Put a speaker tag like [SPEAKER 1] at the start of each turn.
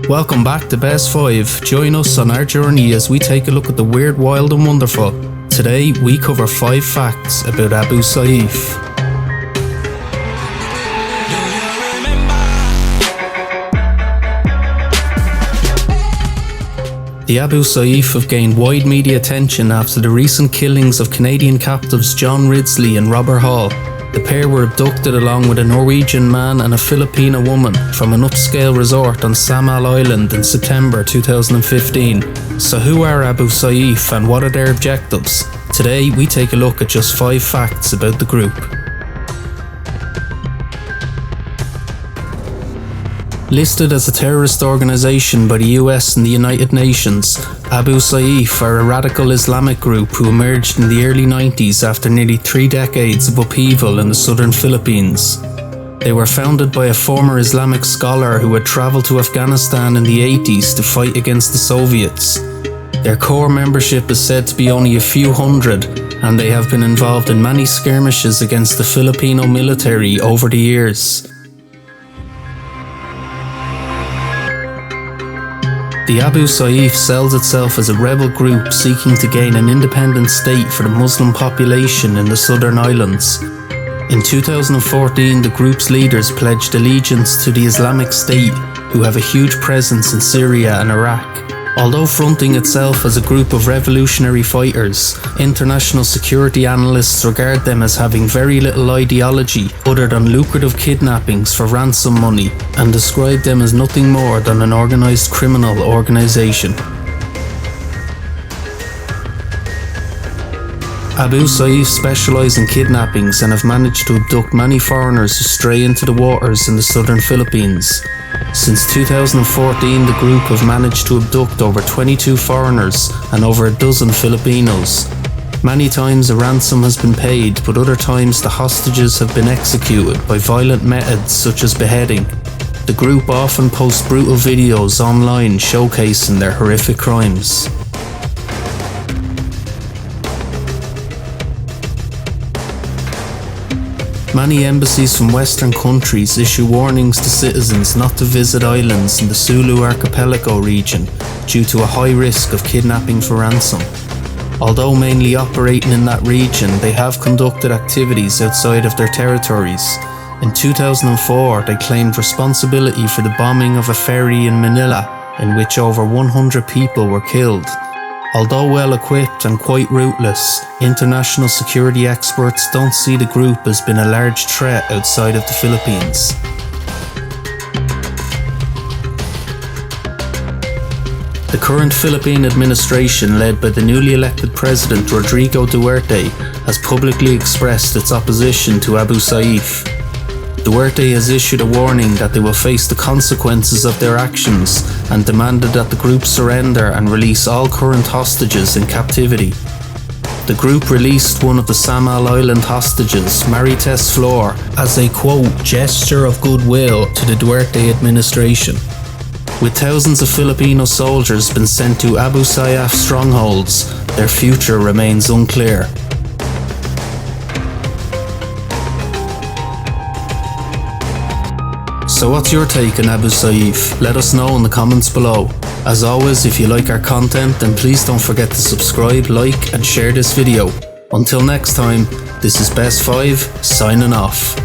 [SPEAKER 1] Welcome back to Best 5. Join us on our journey as we take a look at the weird, wild and wonderful. Today we cover 5 facts about Abu Sayyaf. The Abu Sayyaf have gained wide media attention after the recent killings of Canadian captives John Ridsley and Robert Hall. The pair were abducted along with a Norwegian man and a Filipina woman from an upscale resort on Samal Island in September 2015. So who are Abu Sayyaf and what are their objectives? Today we take a look at just 5 facts about the group. Listed as a terrorist organisation by the US and the United Nations, Abu Sayyaf are a radical Islamic group who emerged in the early 90s after nearly 3 decades of upheaval in the southern Philippines. They were founded by a former Islamic scholar who had travelled to Afghanistan in the 80s to fight against the Soviets. Their core membership is said to be only a few hundred, and they have been involved in many skirmishes against the Filipino military over the years. The Abu Sayyaf sells itself as a rebel group seeking to gain an independent state for the Muslim population in the southern islands. In 2014, the group's leaders pledged allegiance to the Islamic State, who have a huge presence in Syria and Iraq. Although fronting itself as a group of revolutionary fighters, international security analysts regard them as having very little ideology other than lucrative kidnappings for ransom money, and describe them as nothing more than an organised criminal organisation. Abu Sayyaf specialise in kidnappings and have managed to abduct many foreigners who stray into the waters in the southern Philippines. Since 2014, the group have managed to abduct over 22 foreigners and over a dozen Filipinos. Many times a ransom has been paid, but other times the hostages have been executed by violent methods such as beheading. The group often posts brutal videos online showcasing their horrific crimes. Many embassies from Western countries issue warnings to citizens not to visit islands in the Sulu archipelago region due to a high risk of kidnapping for ransom. Although mainly operating in that region, they have conducted activities outside of their territories. In 2004, they claimed responsibility for the bombing of a ferry in Manila, in which over 100 people were killed. Although well equipped and quite ruthless, international security experts don't see the group as being a large threat outside of the Philippines. The current Philippine administration, led by the newly elected President Rodrigo Duterte, has publicly expressed its opposition to Abu Sayyaf. Duterte has issued a warning that they will face the consequences of their actions and demanded that the group surrender and release all current hostages in captivity. The group released one of the Samal Island hostages, Marites Flor, as a quote, gesture of goodwill to the Duterte administration. With thousands of Filipino soldiers been sent to Abu Sayyaf strongholds, their future remains unclear. So what's your take on Abu Sayyaf? Let us know in the comments below. As always, if you like our content, then please don't forget to subscribe, like and share this video. Until next time, this is Best 5 signing off.